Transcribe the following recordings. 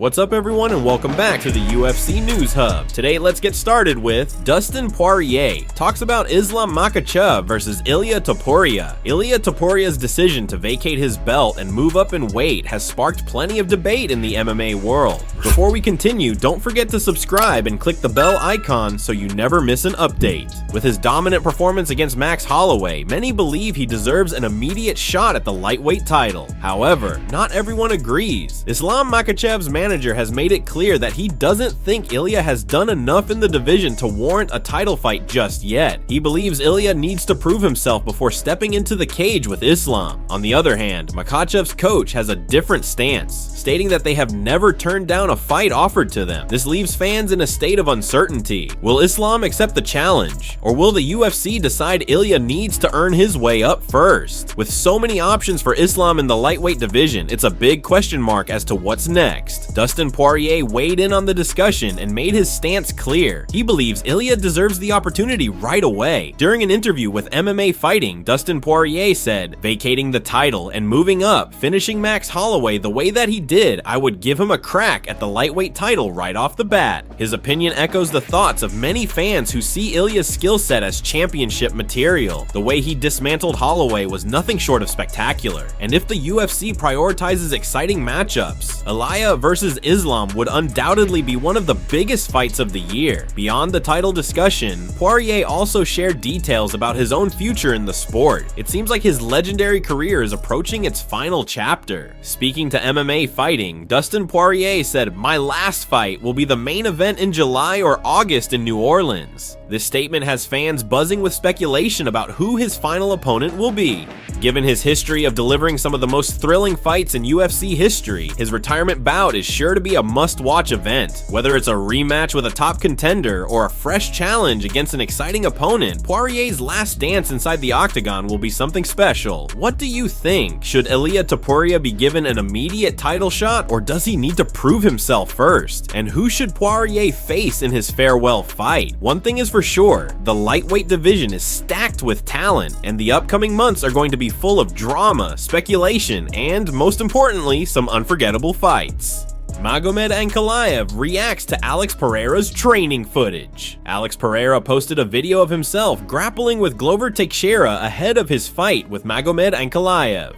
What's up everyone and welcome back to the UFC News Hub. Today let's get started with Dustin Poirier talks about Islam Makhachev versus Ilia Topuria. Ilia Topuria's decision to vacate his belt and move up in weight has sparked plenty of debate in the MMA world. Before we continue, don't forget to subscribe and click the bell icon so you never miss an update. With his dominant performance against Max Holloway, many believe he deserves an immediate shot at the lightweight title. However, not everyone agrees. Islam Makhachev's manager has made it clear that he doesn't think Ilia has done enough in the division to warrant a title fight just yet. He believes Ilia needs to prove himself before stepping into the cage with Islam. On the other hand, Makhachev's coach has a different stance, stating that they have never turned down a fight offered to them. This leaves fans in a state of uncertainty. Will Islam accept the challenge, or will the UFC decide Ilia needs to earn his way up first? With so many options for Islam in the lightweight division, it's a big question mark as to what's next. Dustin Poirier weighed in on the discussion and made his stance clear. He believes Ilia deserves the opportunity right away. During an interview with MMA Fighting, Dustin Poirier said, "Vacating the title and moving up, finishing Max Holloway the way that he did, I would give him a crack at the lightweight title right off the bat." His opinion echoes the thoughts of many fans who see Ilia's skill set as championship material. The way he dismantled Holloway was nothing short of spectacular, and if the UFC prioritizes exciting matchups, Ilia versus Islam would undoubtedly be one of the biggest fights of the year. Beyond the title discussion, Poirier also shared details about his own future in the sport. It seems like his legendary career is approaching its final chapter. Speaking to MMA Fighting, Dustin Poirier said, "My last fight will be the main event in July or August in New Orleans." This statement has fans buzzing with speculation about who his final opponent will be. Given his history of delivering some of the most thrilling fights in UFC history, his retirement bout is sure to be a must-watch event. Whether it's a rematch with a top contender or a fresh challenge against an exciting opponent, Poirier's last dance inside the octagon will be something special. What do you think? Should Ilia Topuria be given an immediate title shot, or does he need to prove himself first? And who should Poirier face in his farewell fight? One thing is for sure, the lightweight division is stacked with talent, and the upcoming months are going to be full of drama, speculation, and most importantly, some unforgettable fights. Magomed Ankalaev reacts to Alex Pereira's training footage. Alex Pereira posted a video of himself grappling with Glover Teixeira ahead of his fight with Magomed Ankalaev.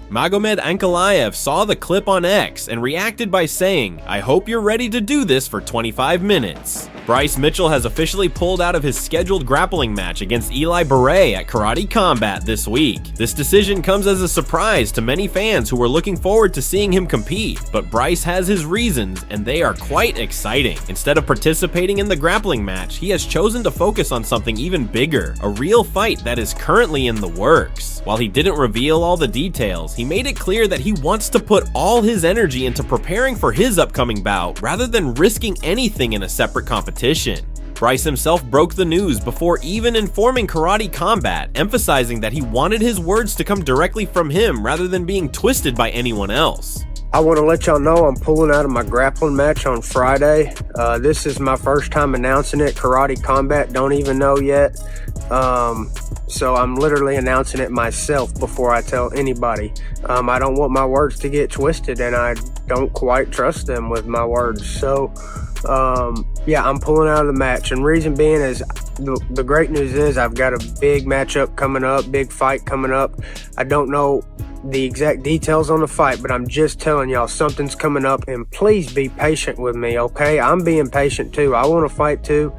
Magomed Ankalaev saw the clip on X and reacted by saying, "I hope you're ready to do this for 25 minutes." Bryce Mitchell has officially pulled out of his scheduled grappling match against Ilia at Karate Combat this week. This decision comes as a surprise to many fans who were looking forward to seeing him compete, but Bryce has his reasons and they are quite exciting. Instead of participating in the grappling match, he has chosen to focus on something even bigger, a real fight that is currently in the works. While he didn't reveal all the details, he made it clear that he wants to put all his energy into preparing for his upcoming bout rather than risking anything in a separate competition. Bryce himself broke the news before even informing Karate Combat, emphasizing that he wanted his words to come directly from him rather than being twisted by anyone else. I want to let y'all know I'm pulling out of my grappling match on Friday. This is my first time announcing it. Karate Combat don't even know yet. So I'm literally announcing it myself before I tell anybody. I don't want my words to get twisted, and I don't quite trust them with my words. So, yeah, I'm pulling out of the match. And reason being is the great news is I've got a big matchup coming up, big fight coming up. I don't know the exact details on the fight, but I'm just telling y'all something's coming up, and please be patient with me, okay? I'm being patient too. I want to fight too,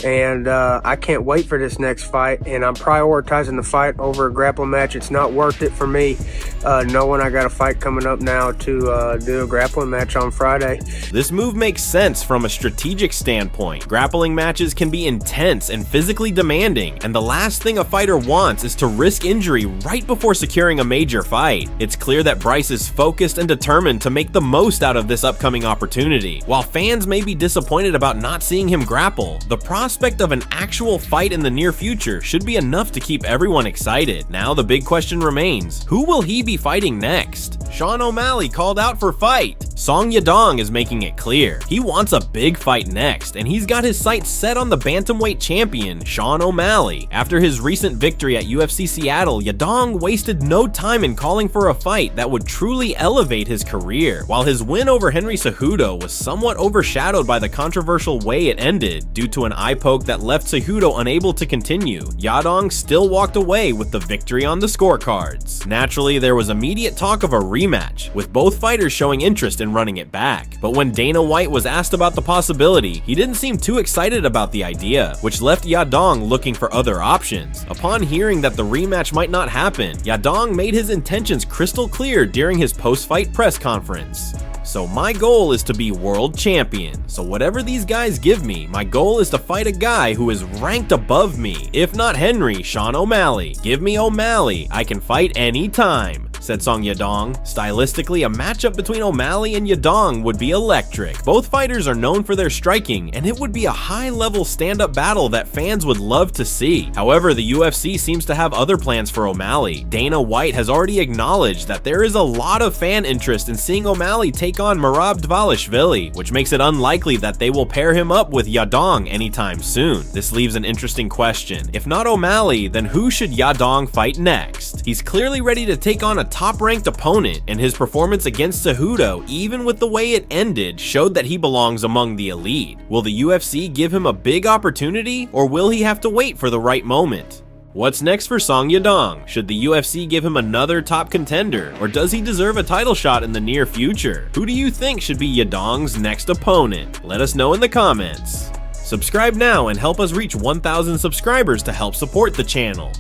and I can't wait for this next fight, and I'm prioritizing the fight over a grappling match. It's not worth it for me knowing I got a fight coming up now to do a grappling match on Friday. This move makes sense from a strategic standpoint. Grappling matches can be intense and physically demanding, and the last thing a fighter wants is to risk injury right before securing a major fight. It's clear that Bryce is focused and determined to make the most out of this upcoming opportunity. While fans may be disappointed about not seeing him grapple, the prospect of an actual fight in the near future should be enough to keep everyone excited. Now the big question remains, who will he be fighting next? Sean O'Malley called out for fight. Song Yadong is making it clear. He wants a big fight next, and he's got his sights set on the bantamweight champion, Sean O'Malley. After his recent victory at UFC Seattle, Yadong wasted no time in calling for a fight that would truly elevate his career. While his win over Henry Cejudo was somewhat overshadowed by the controversial way it ended due to an eye poke that left Cejudo unable to continue, Yadong still walked away with the victory on the scorecards. Naturally, there was immediate talk of a rematch, with both fighters showing interest in running it back. But when Dana White was asked about the possibility, he didn't seem too excited about the idea, which left Yadong looking for other options. Upon hearing that the rematch might not happen, Yadong made his intentions crystal clear during his post-fight press conference. So my goal is to be world champion. So whatever these guys give me, my goal is to fight a guy who is ranked above me. If not Henry, Sean O'Malley. Give me O'Malley. I can fight anytime, said Song Yadong. Stylistically, a matchup between O'Malley and Yadong would be electric. Both fighters are known for their striking, and it would be a high-level stand-up battle that fans would love to see. However, the UFC seems to have other plans for O'Malley. Dana White has already acknowledged that there is a lot of fan interest in seeing O'Malley take on Merab Dvalishvili, which makes it unlikely that they will pair him up with Yadong anytime soon. This leaves an interesting question. If not O'Malley, then who should Yadong fight next? He's clearly ready to take on a top-ranked opponent, and his performance against Cejudo, even with the way it ended, showed that he belongs among the elite. Will the UFC give him a big opportunity, or will he have to wait for the right moment? What's next for Song Yadong? Should the UFC give him another top contender, or does he deserve a title shot in the near future? Who do you think should be Yadong's next opponent? Let us know in the comments. Subscribe now and help us reach 1,000 subscribers to help support the channel.